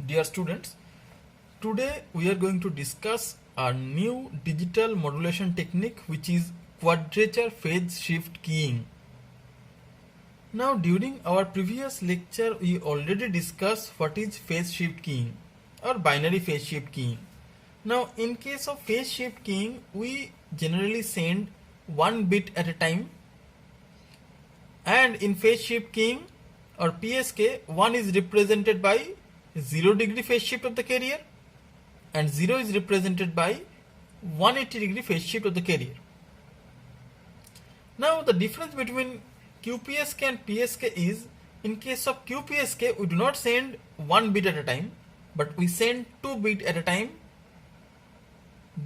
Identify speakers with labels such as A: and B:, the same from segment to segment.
A: Dear students, today we are going to discuss a new digital modulation technique which is quadrature phase shift keying. Now during our previous lecture we already discussed what is phase shift keying or binary phase shift keying. Now in case of phase shift keying we generally send one bit at a time, and in phase shift keying or PSK, 1 is represented by 0 degree phase shift of the carrier and 0 is represented by 180 degree phase shift of the carrier. Now the difference between QPSK and PSK is, in case of QPSK we do not send 1 bit at a time but we send 2 bits at a time.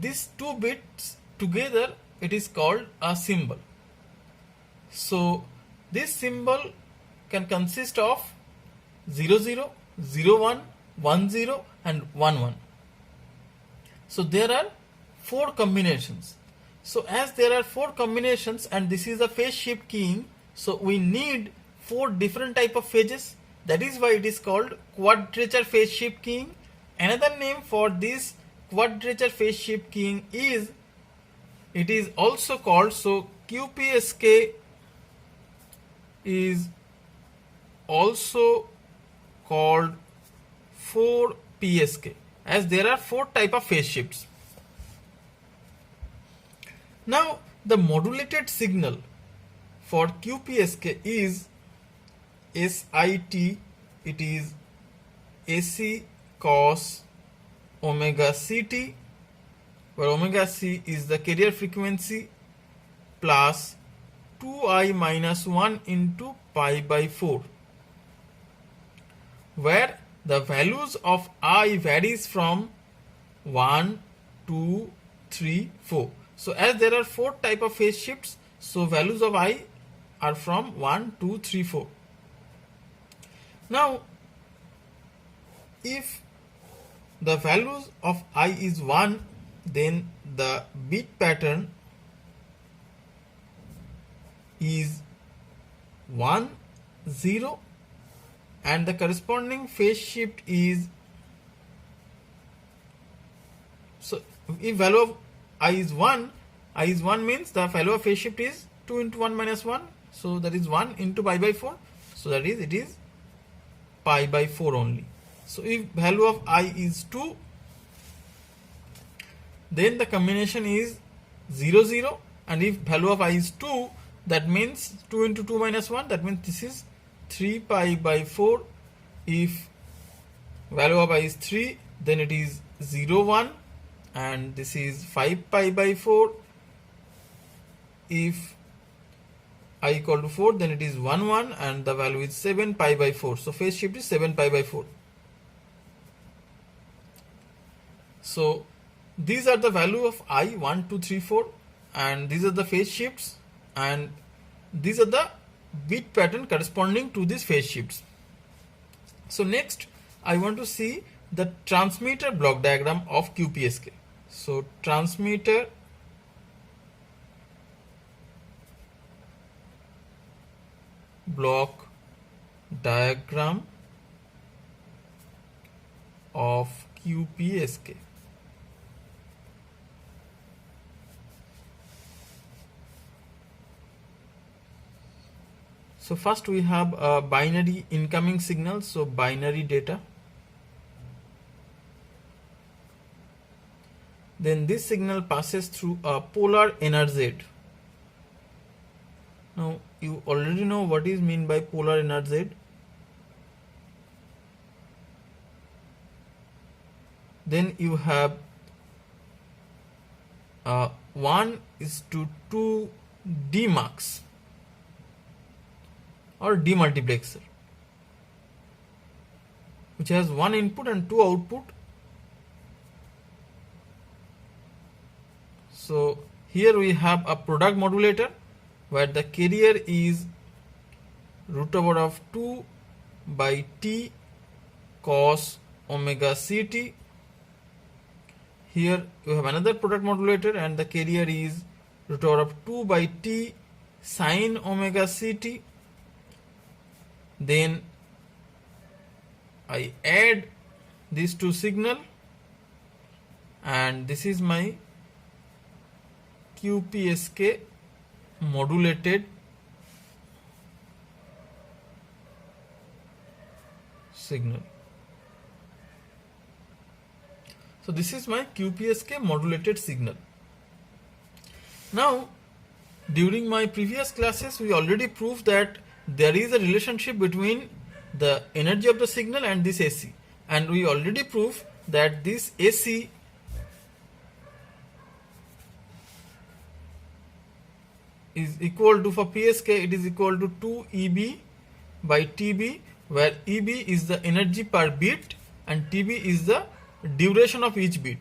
A: These 2 bits together it is called a symbol. So this symbol can consist of 00, 01, 10 and 11. So there are 4 combinations. So as there are 4 combinations and this is a phase shift keying, so we need 4 different type of phases. That is why it is called quadrature phase shift keying. Another name for this quadrature phase shift keying is, it is also called, so QPSK is also called 4 PSK, as there are 4 type of phase shifts. Now the modulated signal for QPSK is SIT, it is AC cos omega CT, where omega C is the carrier frequency, plus 2i minus 1 into pi by 4, where the values of I varies from 1, 2, 3, 4. So as there are 4 type of phase shifts, so values of I are from 1, 2, 3, 4. Now if the values of I is 1, then the bit pattern is 1, 0 and the corresponding phase shift is, so if value of I is 1 means the value of phase shift is 2 into 1 minus 1, so that is 1 into pi by 4, so that is it is pi by 4 only. So if value of I is 2, then the combination is 0, 0, and if value of I is 2, that means 2 into 2 minus 1, that means this is 3 pi by 4. If value of I is 3, then it is 0, 1, and this is 5 pi by 4. If I equal to 4, then it is 1, 1, and the value is 7 pi by 4. So phase shift is 7 pi by 4. So these are the value of I, 1, 2, 3, 4, and these are the phase shifts, and these are the bit pattern corresponding to these phase shifts. So next I want to see the transmitter block diagram of QPSK. So transmitter block diagram of QPSK. So first we have a binary incoming signal, so binary data. Then this signal passes through a polar NRZ. Now you already know what is meant by polar NRZ. Then you have 1 is to 2 demux or demultiplexer, which has 1 input and 2 output. So here we have a product modulator where the carrier is root over of 2 by T cos omega CT. Here you have another product modulator and the carrier is root over of 2 by T sin omega CT. Then I add these two signal, and this is my QPSK modulated signal. So this is my QPSK modulated signal. Now, during my previous classes, we already proved that there is a relationship between the energy of the signal and this AC. And we already proved that this AC is equal to, for PSK, it is equal to 2 EB by TB, where EB is the energy per bit and TB is the duration of each bit.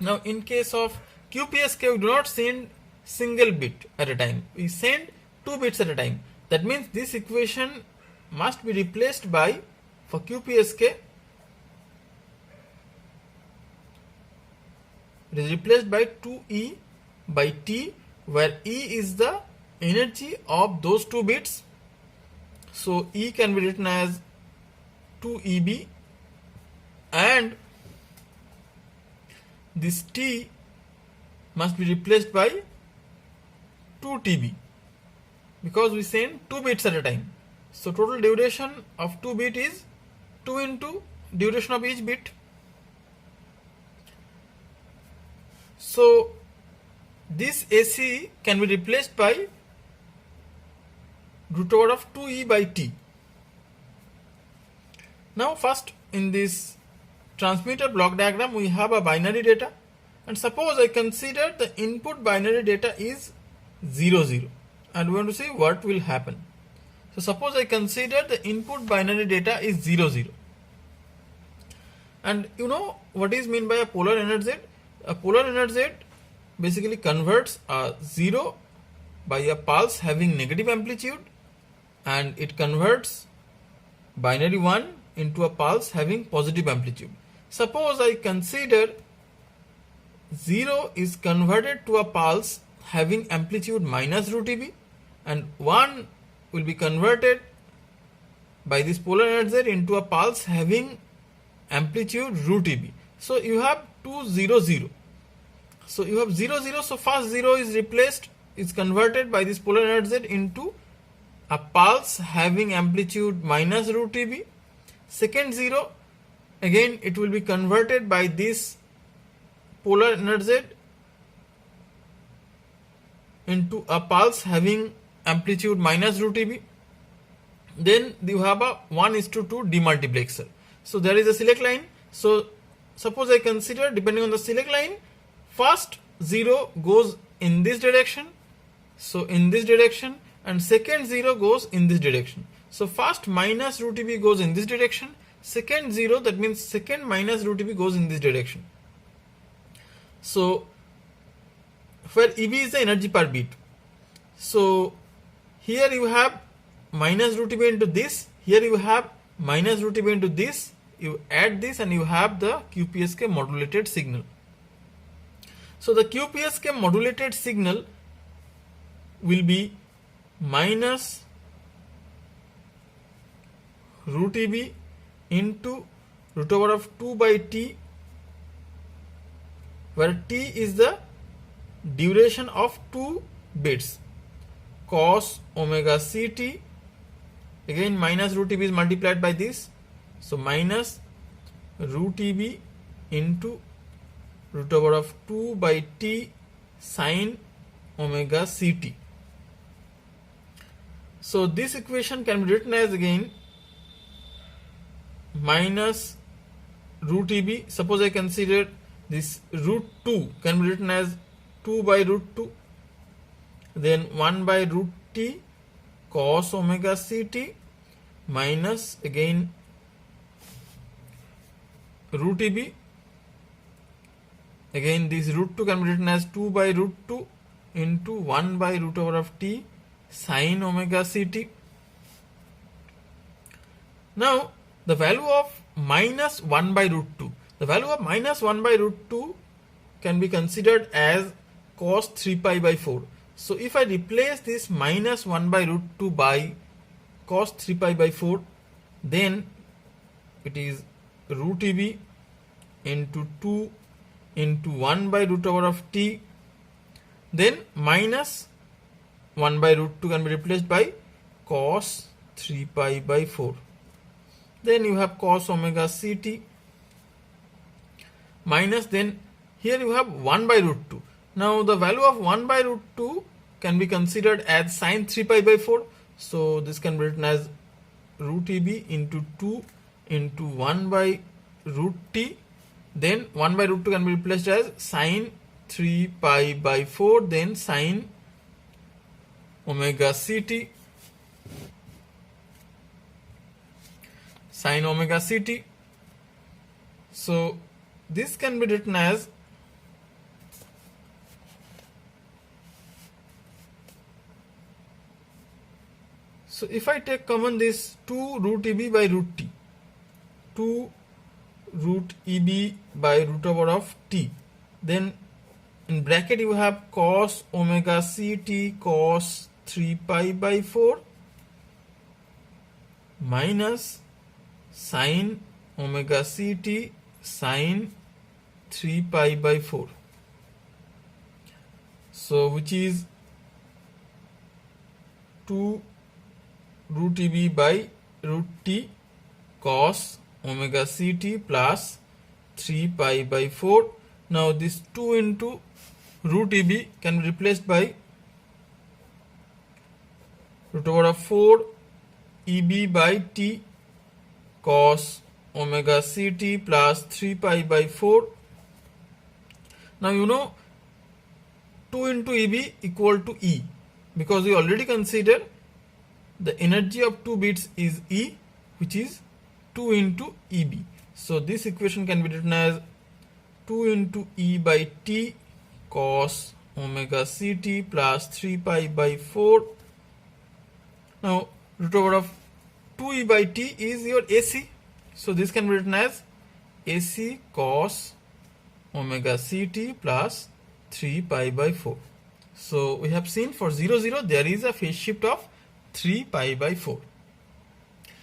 A: Now, in case of QPSK, we do not send single bit at a time. We send 2 bits at a time. That means this equation must be replaced by, for QPSK, it is replaced by 2E by T, where E is the energy of those 2 bits. So E can be written as 2EB, and this T must be replaced by 2TB, because we send 2 bits at a time. So total duration of 2 bit is 2 into duration of each bit. So this AC can be replaced by root over of 2E by T. Now first, in this transmitter block diagram, we have a binary data, and suppose I consider the input binary data is 0 0, and we want to see what will happen. So suppose I consider the input binary data is 0 0, and you know what is meant by a polar NRZ? A polar NRZ basically converts a 0 by a pulse having negative amplitude, and it converts binary 1 into a pulse having positive amplitude. Suppose I consider 0 is converted to a pulse having amplitude minus root EB, and 1 will be converted by this polar NRZ into a pulse having amplitude root EB. So you have 2 0 0. So you have 0 0. So first 0 is replaced, is converted by this polar NRZ into a pulse having amplitude minus root EB. Second 0, again it will be converted by this polar NRZ into a pulse having amplitude minus root EB. Then you have a 1:2 demultiplexer. So there is a select line. So suppose I consider, depending on the select line, first 0 goes in this direction, so in this direction, and second 0 goes in this direction. So first minus root EB goes in this direction, second 0, that means second minus root EB goes in this direction. So where EB is the energy per bit. So here you have minus root EB into this, here you have minus root EB into this, you add this and you have the QPSK modulated signal. So the QPSK modulated signal will be minus root EB into root over of 2 by T, where T is the duration of 2 bits, cos omega CT, again minus root EB is multiplied by this, so minus root EB into root over of 2 by T sin omega CT. So this equation can be written as again minus root EB. Suppose I consider this root 2 can be written as 2 by root 2, then 1 by root T cos omega CT minus again root EB. Again this root 2 can be written as 2 by root 2 into 1 by root over of T sin omega CT. Now the value of minus 1 by root 2. The value of minus 1 by root 2 can be considered as cos 3 pi by 4. So if I replace this minus 1 by root 2 by cos 3 pi by 4, then it is root EB into 2 into 1 by root over of t, then minus 1 by root 2 can be replaced by cos 3 pi by 4. Then you have cos omega ct minus, then here you have 1 by root 2. Now the value of 1 by root 2 can be considered as sine 3 pi by 4. So this can be written as root EB into 2 into 1 by root t. Then 1 by root 2 can be replaced as sine 3 pi by 4, then sine omega ct, sine omega ct. So this can be written as so if I take common this 2 root EB by root t, 2 root EB by root over of t, then in bracket you have cos omega ct cos 3 pi by 4 minus sine omega ct sine 3 pi by 4. So which is 2 root EB by root t cos omega ct plus 3 pi by 4. Now this 2 into root EB can be replaced by root over of 4 EB by t cos omega ct plus 3 pi by 4. Now you know 2 into EB equal to E, because we already considered the energy of 2 bits is E, which is 2 into EB. So this equation can be written as 2 into E by t cos omega ct plus 3 pi by 4. Now root over of 2E by t is your AC. So this can be written as AC cos omega ct plus 3 pi by 4. So we have seen for 0, 0 there is a phase shift of 3 pi by 4.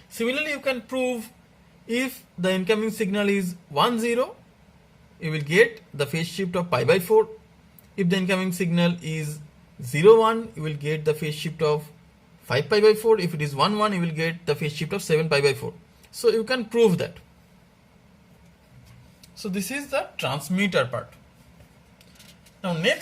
A: Similarly, you can prove if the incoming signal is 1, 0, you will get the phase shift of pi by 4. If the incoming signal is 0, 1, you will get the phase shift of 5 pi by 4. If it is 1, 1, you will get the phase shift of 7 pi by 4. So you can prove that. So this is the transmitter part. Now next